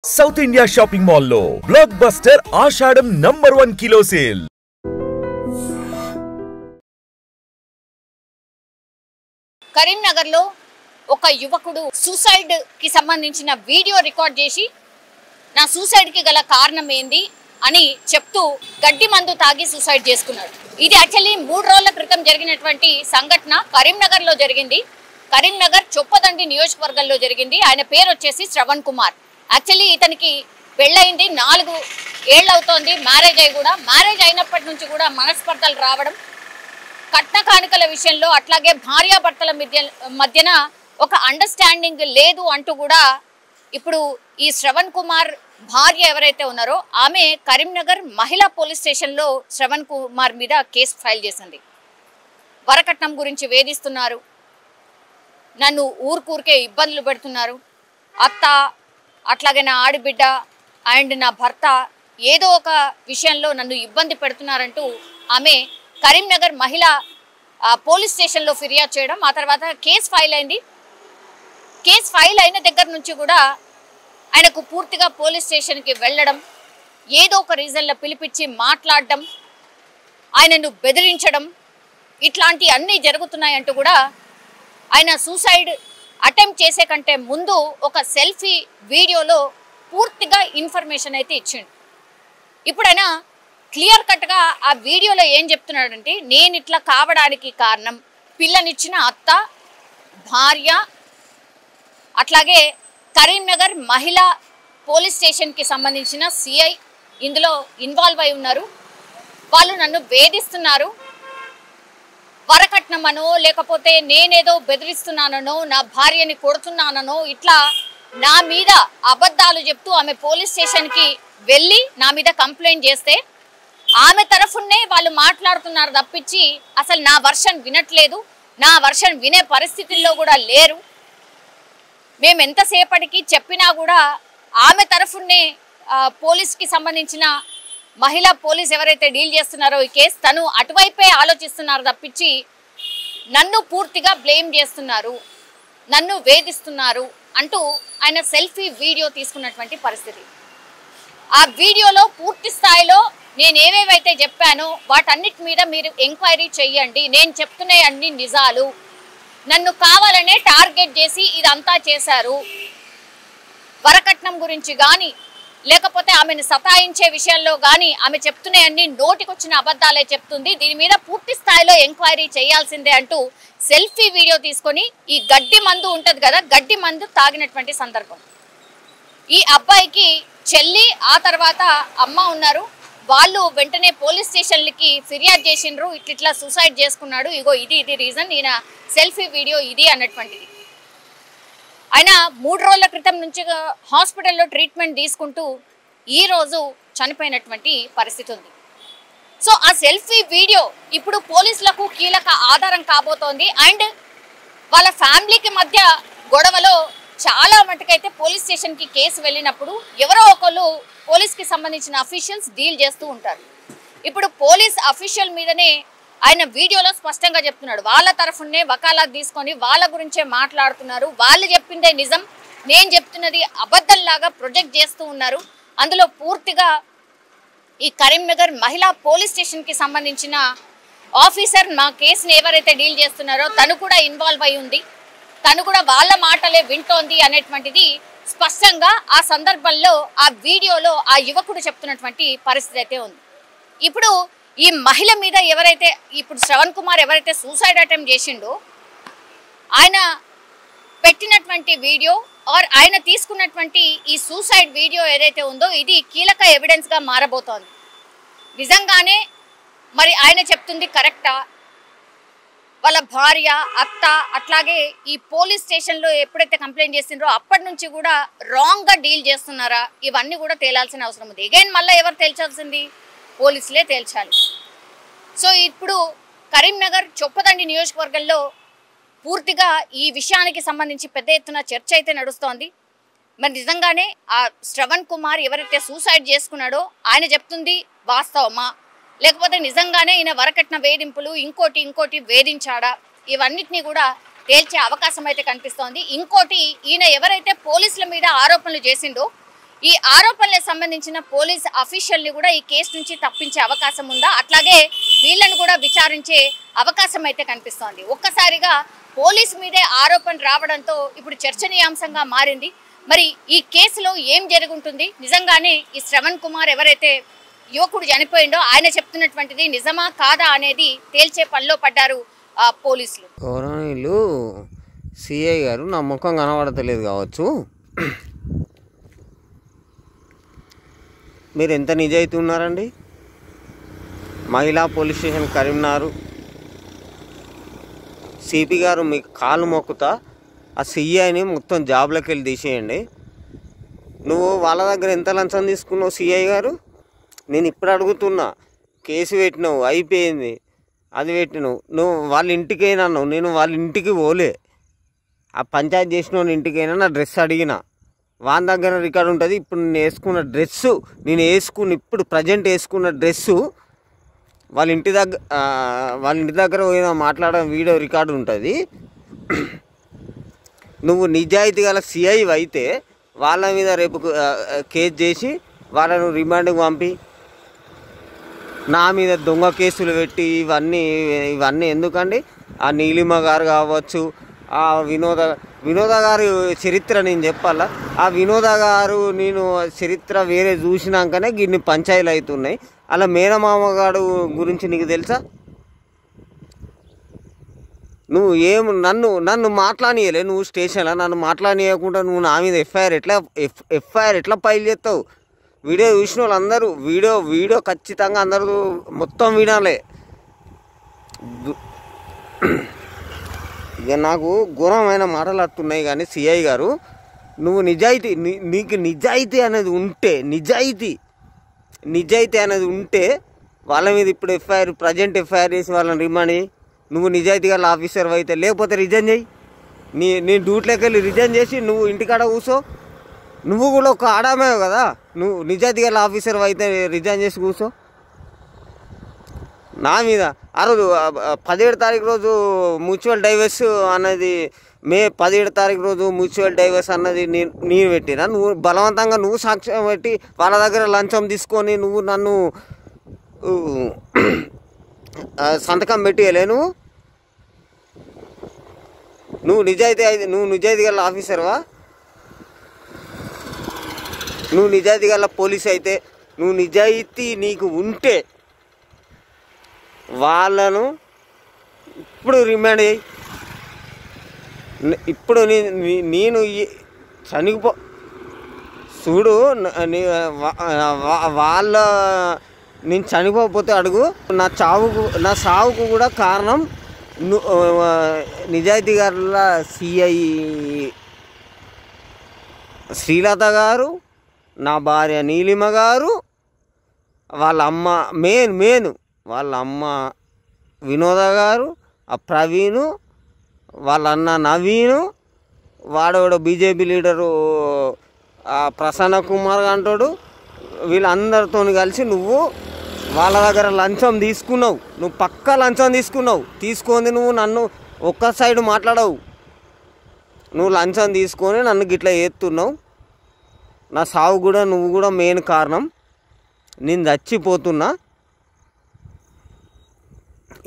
South India shopping mall లో block buster ఆషాఢం #1 kilo sale. Karimnagar లో ఒక యువకుడు సూసైడ్ కి సంబంధించిన వీడియో రికార్డ్ చేసి నా సూసైడ్ కి గల కారణం ఏంది అని చెప్తూ గడ్డి మందు తాగి సూసైడ్ చేసుకున్నాడు. ఇది యాక్చువల్లీ 3 రోజుల క్రితం జరిగినటువంటి సంఘటన కరీంనగర్ లో జరిగింది. కరీంనగర్ చొప్పదండి నియోజకవర్గంలో జరిగింది. ఆయన పేరు వచ్చేసి శ్రవణ్ కుమార్. యాక్చువల్లీ ఇతనికి పెళ్ళయింది 4 ఏళ్ళు అవుతోంది. మ్యారేజ్ అయినప్పటి నుంచి కూడా మనస్పర్ధలు రావడం, కట్న కానుకల విషయంలో అట్లాగే భార్యాభర్తల మధ్యన ఒక అండర్స్టాండింగ్ లేదు అంటూ కూడా ఇప్పుడు ఈ శ్రవణ్ కుమార్ భార్య ఎవరైతే ఉన్నారో ఆమె కరీంనగర్ మహిళా పోలీస్ స్టేషన్లో శ్రవణ్ కుమార్ మీద కేసు ఫైల్ చేసింది. వరకట్నం గురించి వేధిస్తున్నారు, నన్ను ఊరికే ఇబ్బందులు పెడుతున్నారు, అత్త అట్లాగే నా ఆడబిడ్డ అండ్ నా భర్త ఏదో ఒక విషయంలో నన్ను ఇబ్బంది పెడుతున్నారంటూ ఆమె కరీంనగర్ మహిళా పోలీస్ స్టేషన్లో ఫిర్యాదు చేయడం, ఆ తర్వాత కేసు ఫైల్ అయింది. కేసు ఫైల్ అయిన దగ్గర నుంచి కూడా ఆయనకు పూర్తిగా పోలీస్ స్టేషన్కి వెళ్ళడం, ఏదో ఒక రీజన్లో పిలిపించి మాట్లాడడం, ఆయనను బెదిరించడం, ఇట్లాంటి అన్నీ జరుగుతున్నాయంటూ కూడా ఆయన సూసైడ్ అటెంప్ట్ చేసే కంటే ముందు ఒక సెల్ఫీ వీడియోలో పూర్తిగా ఇన్ఫర్మేషన్ అయితే ఇచ్చిండు. ఇప్పుడు ఆయన క్లియర్ కట్గా ఆ వీడియోలో ఏం చెప్తున్నాడంటే, నేను ఇట్లా కావడానికి కారణం పిల్లనిచ్చిన అత్త, భార్య, అట్లాగే కరీంనగర్ మహిళా పోలీస్ స్టేషన్కి సంబంధించిన సిఐ ఇందులో ఇన్వాల్వ్ అయి ఉన్నారు. వాళ్ళు నన్ను వేధిస్తున్నారు, వరకట్నమనో లేకపోతే నేనేదో బెదిరిస్తున్నానో, నా భార్యని కొడుతున్నానో, ఇట్లా నా మీద అబద్ధాలు చెప్తూ ఆమె పోలీస్ స్టేషన్కి వెళ్ళి నా మీద కంప్లైంట్ చేస్తే ఆమె తరఫునే వాళ్ళు మాట్లాడుతున్నారు తప్పించి అసలు నా వర్షన్ వినట్లేదు, నా వర్షన్ వినే పరిస్థితుల్లో కూడా లేరు. మేము ఎంతసేపటికి చెప్పినా కూడా ఆమె తరఫునే పోలీస్కి సంబంధించిన మహిళా పోలీస్ ఎవరైతే డీల్ చేస్తున్నారో ఈ కేసు తను అటువైపే ఆలోచిస్తున్నారు తప్పించి నన్ను పూర్తిగా బ్లేమ్ చేస్తున్నారు, నన్ను వేధిస్తున్నారు అంటూ ఆయన సెల్ఫీ వీడియో తీసుకున్నటువంటి పరిస్థితి. ఆ వీడియోలో పూర్తి స్థాయిలో నేను ఏవేవైతే చెప్పానో వాటన్నిటి మీద మీరు ఎంక్వైరీ చెయ్యండి, నేను చెప్తున్న అన్ని నిజాలు, నన్ను కావాలనే టార్గెట్ చేసి ఇదంతా చేశారు, వరకట్నం గురించి కానీ లేకపోతే ఆమెను సతాయించే విషయంలో కానీ ఆమె చెప్తున్నాయన్నీ నోటికొచ్చిన అబద్ధాలే చెప్తుంది, దీని మీద పూర్తి స్థాయిలో ఎంక్వైరీ చేయాల్సిందే అంటూ సెల్ఫీ వీడియో తీసుకొని ఈ గడ్డి మందు ఉంటుంది కదా, గడ్డి మందు తాగినటువంటి సందర్భం. ఈ అబ్బాయికి చెల్లి ఆ తర్వాత అమ్మ ఉన్నారు. వాళ్ళు వెంటనే పోలీస్ స్టేషన్లకి ఫిర్యాదు చేసిండ్రు, ఇట్లా సూసైడ్ చేసుకున్నాడు, ఇగో ఇది రీజన్, ఈయన సెల్ఫీ వీడియో ఇది అన్నటువంటిది. ఆయన 3 రోజుల క్రితం నుంచి హాస్పిటల్లో ట్రీట్మెంట్ తీసుకుంటూ ఈరోజు చనిపోయినటువంటి పరిస్థితి ఉంది. సో ఆ సెల్ఫీ వీడియో ఇప్పుడు పోలీసులకు కీలక ఆధారం కాబోతోంది. అండ్ వాళ్ళ ఫ్యామిలీకి మధ్య గొడవలో చాలా మటుకైతే పోలీస్ స్టేషన్కి కేసు వెళ్ళినప్పుడు ఎవరో ఒకళ్ళు పోలీస్కి సంబంధించిన అఫీషియల్స్ డీల్ చేస్తూ ఉంటారు. ఇప్పుడు పోలీస్ అఫీషియల్ మీదనే ఆయన వీడియోలో స్పష్టంగా చెప్తున్నాడు, వాళ్ళ తరఫునే వకాలా తీసుకొని వాళ్ళ గురించే మాట్లాడుతున్నారు, వాళ్ళు చెప్పిందే నిజం, నేను చెప్తున్నది అబద్ధంలాగా ప్రొజెక్ట్ చేస్తూ ఉన్నారు. అందులో పూర్తిగా ఈ కరీంనగర్ మహిళా పోలీస్ స్టేషన్కి సంబంధించిన ఆఫీసర్ మా కేసుని ఎవరైతే డీల్ చేస్తున్నారో తను కూడా ఇన్వాల్వ్ అయి ఉంది, తను కూడా వాళ్ళ మాటలే వింటోంది అనేటువంటిది స్పష్టంగా ఆ సందర్భంలో ఆ వీడియోలో ఆ యువకుడు చెప్తున్నటువంటి పరిస్థితి అయితే ఉంది. ఇప్పుడు ఈ మహిళ మీద ఎవరైతే ఇప్పుడు శ్రవణ్ కుమార్ ఎవరైతే సూసైడ్ అటెంప్ట్ చేసిండో ఆయన పెట్టినటువంటి వీడియో ఆర్ ఆయన తీసుకున్నటువంటి ఈ సూసైడ్ వీడియో ఏదైతే ఉందో ఇది కీలక ఎవిడెన్స్గా మారబోతోంది. నిజంగానే మరి ఆయన చెప్తుంది కరెక్టా, వాళ్ళ భార్య, అత్త అట్లాగే ఈ పోలీస్ స్టేషన్లో ఎప్పుడైతే కంప్లైంట్ చేసిండ్రో అప్పటి నుంచి కూడా రాంగ్గా డీల్ చేస్తున్నారా, ఇవన్నీ కూడా తేలాల్సిన అవసరం ఉంది. అగైన్ మళ్ళీ ఎవరు తేల్చాల్సింది, పోలీసులే తేల్చాలి. సో ఇప్పుడు కరీంనగర్ చొప్పదండి నియోజకవర్గంలో పూర్తిగా ఈ విషయానికి సంబంధించి పెద్ద ఎత్తున చర్చ అయితే నడుస్తోంది. మరి నిజంగానే ఆ శ్రవణ్ కుమార్ ఎవరైతే సూసైడ్ చేసుకున్నాడో ఆయన చెప్తుంది వాస్తవమా, లేకపోతే నిజంగానే ఈయన వరకట్న వేధింపులు ఇంకోటి వేధించాడా, ఇవన్నిటినీ కూడా తేల్చే అవకాశం అయితే కనిపిస్తోంది. ఇంకోటి ఈయన ఎవరైతే పోలీసుల మీద ఆరోపణలు చేసిండో ఈ ఆరోపణలకు సంబంధించిన పోలీస్ అఫీషియల్ని కూడా ఈ కేసు నుంచి తప్పించే అవకాశం ఉందా, అట్లాగే వీళ్ళని కూడా విచారించే అవకాశం అయితే కనిపిస్తోంది. ఒక్కసారిగా పోలీసు మీదే ఆరోపణ రావడంతో ఇప్పుడు చర్చనీయాంశంగా మారింది. మరి ఈ కేసులో ఏం జరుగుంటుంది, నిజంగానే ఈ శ్రవణ్ కుమార్ ఎవరైతే యువకుడు చనిపోయిండో ఆయన చెప్తున్నటువంటిది నిజమా కాదా అనేది తేల్చే పనిలో పడ్డారు పోలీసులు. గౌరవనీయులు సిఐ గారు నా ముఖం కనబడతలేదు కావచ్చు, మీరు ఎంత నిజాయితీ ఉన్నారండి. మహిళా పోలీస్ స్టేషన్ కరీంనగర్ సిపి గారు మీకు కాలు మొక్కుతా ఆ సిఐని మొత్తం జాబ్లోకి వెళ్ళి తీసేయండి. నువ్వు వాళ్ళ దగ్గర ఎంత లంచం తీసుకున్నావు సిఐ గారు? నేను ఇప్పుడు అడుగుతున్నా. కేసు పెట్టినావు, అయిపోయింది, అది పెట్టినావు. నువ్వు వాళ్ళ ఇంటికైనా అన్నావు, నేను వాళ్ళ ఇంటికి పోలే. ఆ పంచాయతీ చేసిన ఇంటికైనా నా డ్రెస్ అడిగిన, వాళ్ళ దగ్గర రికార్డు ఉంటుంది. ఇప్పుడు నేను వేసుకున్న డ్రెస్సు, నేను ఇప్పుడు ప్రజెంట్ వేసుకున్న డ్రెస్సు వాళ్ళ ఇంటి దగ్గర పోయినా మాట్లాడడం వీడియో రికార్డు ఉంటుంది. నువ్వు నిజాయితీ గల సిఐ అయితే వాళ్ళ మీద రేపు కేసు చేసి వాళ్ళను రిమాండ్కి పంపి నా మీద దొంగ కేసులు పెట్టి ఇవన్నీ ఎందుకండి? ఆ నీలిమ గారు కావచ్చు, ఆ వినోద గారి చరిత్ర నేను చెప్పాలా? ఆ వినోద గారు నేను చరిత్ర వేరే చూసినాకనే గిన్ని పంచాయతీలు అవుతున్నాయి. అలా మేనమామ గారు గురించి నీకు తెలుసా? నువ్వు నన్ను మాట్లాడియలే, నువ్వు స్టేషన్లో నన్ను మాట్లాడియకుండా నువ్వు నా మీద ఎఫ్ఐఆర్ ఎట్లా ఫైల్ చేస్తావు? వీడియో చూసిన వాళ్ళు అందరూ వీడియో ఖచ్చితంగా అందరూ మొత్తం వినాలే. ఇక నాకు ఘోరమైన మాటలు వస్తున్నాయి. కానీ సిఐ గారు నువ్వు నీకు నిజాయితీ అనేది ఉంటే వాళ్ళ మీద ఇప్పుడు ప్రజెంట్ ఎఫ్ఐఆర్ చేసి వాళ్ళని రిమాండ్ చేయి. నువ్వు నిజాయితీ గల ఆఫీసర్ అయితే, లేకపోతే రిజైన్ చేయి. నీ డ్యూటీలోకి వెళ్ళి రిజైన్ చేసి నువ్వు ఇంటికాడ కూర్చో. నువ్వు కూడా ఒక ఆడామే కదా, నువ్వు నిజాయితీ గల ఆఫీసర్ అయితే రిజైన్ చేసి కూర్చో. నా మీద ఆ రోజు 17 తారీఖు రోజు మ్యూచువల్ డైవర్స్ అన్నది, మే 17 తారీఖు రోజు మ్యూచువల్ డైవర్స్ అన్నది నేను పెట్టినా. నువ్వు బలవంతంగా నువ్వు సాక్ష్యం పెట్టి వాళ్ళ దగ్గర లంచం తీసుకొని నువ్వు నన్ను సంతకం పెట్టియలే. నువ్వు నిజాయితీ గల ఆఫీసర్వా? నువ్వు నిజాయితీ గల పోలీస్ అయితే, నువ్వు నిజాయితీ నీకు ఉంటే వాళ్ళను ఇప్పుడు రిమాండ్ చేయి. ఇప్పుడు నేను చూడు, నేను చనిపోకపోతే అడుగు. నా సావుకు కూడా కారణం నిజాయితీ గల సిఐ శ్రీలత గారు, నా భార్య నీలిమ గారు, వాళ్ళ అమ్మ వాళ్ళ అమ్మ వినోద గారు, ఆ ప్రవీణు, వాళ్ళ అన్న నవీను, వాడవాడు బీజేపీ లీడరు ప్రసన్న కుమార్ అంటాడు. వీళ్ళందరితో కలిసి నువ్వు వాళ్ళ దగ్గర లంచం తీసుకున్నావు. నువ్వు పక్కా లంచం తీసుకొని నువ్వు నన్ను ఒక్క సైడ్ మాట్లాడవు. నువ్వు లంచం తీసుకొని నన్ను గిట్లా చేస్తున్నావు. నా సావు కూడా నువ్వు కూడా మెయిన్ కారణం. నేను చచ్చిపోతున్నా.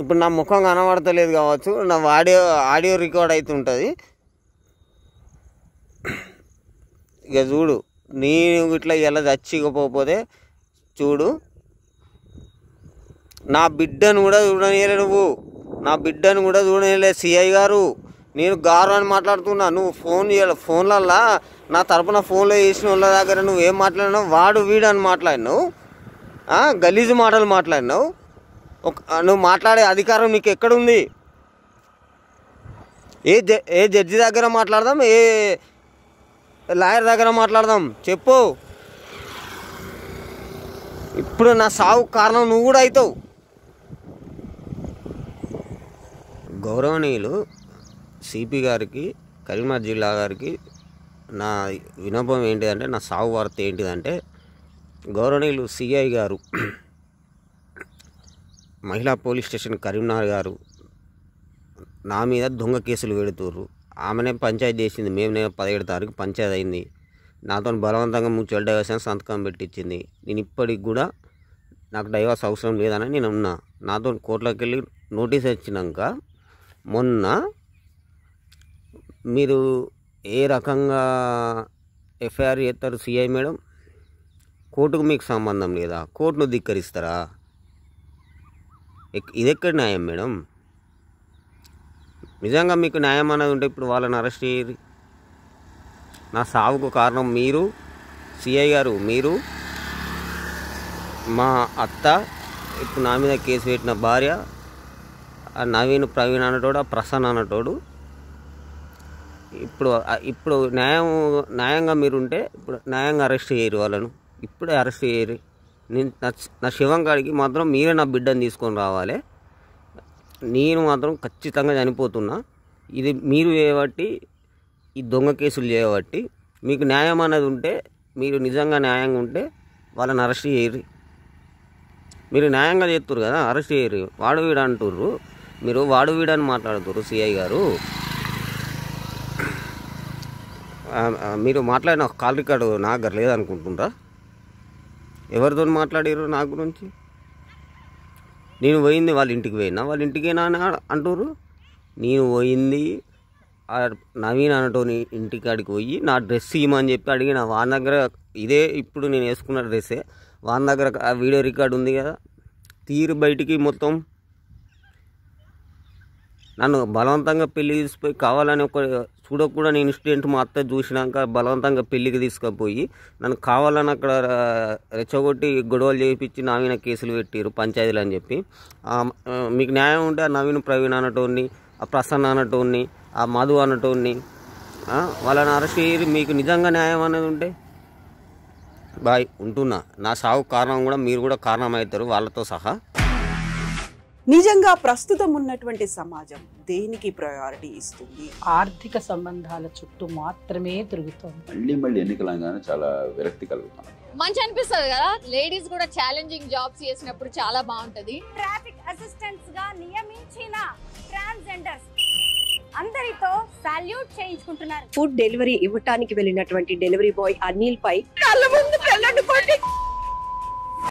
ఇప్పుడు నా ముఖం కనబడతలేదు కావచ్చు, నా ఆడియో రికార్డ్ అవుతుంటుంది. ఇక చూడు, నేను ఇట్లా ఇలా చచ్చిపోతే చూడు, నా బిడ్డను కూడా చూడనియలే. నా బిడ్డను కూడా చూడనియలే సిఐ గారు. నేను గారు అని మాట్లాడుతున్నా. నువ్వు ఫోన్లల్లా నా తరపున ఫోన్లో చేసిన వాళ్ళ దగ్గర నువ్వేం మాట్లాడినావు? వాడు వీడు అని మాట్లాడినావు, గలీజు మాటలు మాట్లాడినావు. నువ్వు మాట్లాడే అధికారం నీకు ఎక్కడుంది? ఏ జడ్జి దగ్గర మాట్లాడదాం, ఏ లాయర్ దగ్గర మాట్లాడదాం చెప్పు. ఇప్పుడు నా సావు కారణం నువ్వు కూడా అవుతావు. గౌరవనీయులు సిపి గారికి, కరీంనగర్ జిల్లా గారికి నా విన్నపం ఏంటిదంటే, నా సావు వార్త ఏంటిదంటే, గౌరవనీయులు సిఐ గారు, మహిళా పోలీస్ స్టేషన్ కరీంనగర్ గారు నా మీద దొంగ కేసులు పెడుతుర్రు. ఆమెనే పంచాయతీ చేసింది. నేను 17 తారీఖు పంచాయతీ అయింది. నాతో బలవంతంగా మ్యూచువల్ డైవర్షన్ సంతకం పెట్టించింది. నేను ఇప్పటికి కూడా నాకు డైవర్స్ అవసరం లేదని నేను ఉన్నా. నాతో కోర్టులోకి వెళ్ళి నోటీస్ వచ్చినాక మొన్న మీరు ఏ రకంగా ఎఫ్ఐఆర్ చేస్తారు సిఐ మేడం? కోర్టుకు మీకు సంబంధం లేదా? కోర్టును ధిక్కరిస్తారా? ఇది ఎక్కడ న్యాయం మేడం? నిజంగా మీకు న్యాయం అన్నది ఉంటే ఇప్పుడు వాళ్ళని అరెస్ట్ చేయరు. నా సావుకు కారణం మీరు, సిఐ గారు, మీరు, మా అత్త, ఇప్పుడు నా మీద కేసు పెట్టిన భార్య, ఆ నవీన్ ప్రవీణ్ అన్నటోడు, ఆ ప్రసన్న అన్నటోడు. ఇప్పుడు న్యాయంగా మీరుంటే ఇప్పుడు న్యాయంగా అరెస్ట్ చేయరు వాళ్ళను. ఇప్పుడే అరెస్ట్ చేయరు. నేను నా శివం కాడికి మాత్రం మీరే నా బిడ్డను తీసుకొని రావాలి. నేను మాత్రం ఖచ్చితంగా చనిపోతున్నా. ఇది మీరు చేయబట్టి, ఈ దొంగ కేసులు చేయబట్టి. మీకు న్యాయం అన్నది ఉంటే, మీరు నిజంగా న్యాయంగా ఉంటే వాళ్ళని అరెస్ట్ చేయరు. మీరు న్యాయంగా చేస్తున్నారు కదా, అరెస్ట్ చేయరు. వాడు వీడు అంటుర్రు, మీరు వాడు వీడని మాట్లాడుతుర్రు సిఐ గారు. మీరు మాట్లాడిన కాల్ రికార్డు నా దగ్గర లేదనుకుంటుండ్రా? ఎవరితో మాట్లాడారు నా గురించి? నేను పోయింది వాళ్ళ ఇంటికి పోయినా, వాళ్ళ ఇంటికేనా అని అంటుర్రు. నేను పోయింది నవీన్ అనటోని ఇంటికాడికి పోయి నా డ్రెస్ ఇవ్వమని చెప్పి అడిగిన. వాని దగ్గర ఇదే ఇప్పుడు నేను వేసుకున్న డ్రెస్సే, వాని దగ్గర ఆ వీడియో రికార్డు ఉంది కదా. తీరు బయటికి మొత్తం నన్ను బలవంతంగా పెళ్ళి తీసుకుపోయి కావాలని ఒక చూడకుండా నేను ఇన్సిడెంట్ మా అత్త చూసినాక బలవంతంగా పెళ్ళికి తీసుకుపోయి నన్ను కావాలని అక్కడ రెచ్చగొట్టి గొడవలు చేయించి నా మీద కేసులు పెట్టారు పంచాయతీలు అని చెప్పి. మీకు న్యాయం ఉంటే ఆ నవీన్ ప్రవీణ్ అనటోని, ఆ ప్రసన్న అనటోని, ఆ మధు అనటోని వాళ్ళని అరెస్ట్ చేయరు. మీకు నిజంగా న్యాయం అనేది ఉంటే బాయ్ ఉంటున్నా. నా సాగు కారణం కూడా మీరు కూడా కారణమవుతారు వాళ్ళతో సహా. నిజంగా ప్రస్తుతం ఉన్నటువంటి సమాజం దేనికి ప్రయారిటీ ఇస్తుంది? ఆర్థిక సంబంధాల చుట్టూ మాత్రమే తిరుగుతుంది. మళ్ళీ ఎన్నికలంగానే చాలా విరక్తి కలుగుతాను. మంచి అనిపిస్తుంది కదా, లేడీస్ కూడా ఛాలెంజింగ్ జాబ్స్ చేసినప్పుడు చాలా బాగుంటది. ట్రాఫిక్ అసిస్టెంట్స్ గా నియమించిన ట్రాన్స్జెండర్స్ అందరితో సాల్యూట్ చేయించుకుంటున్నారు. ఫుడ్ డెలివరీ ఇవ్వటానికి వెళ్ళినటువంటి డెలివరీ బాయ్ అనిల్ పై కళ్ళ ముందు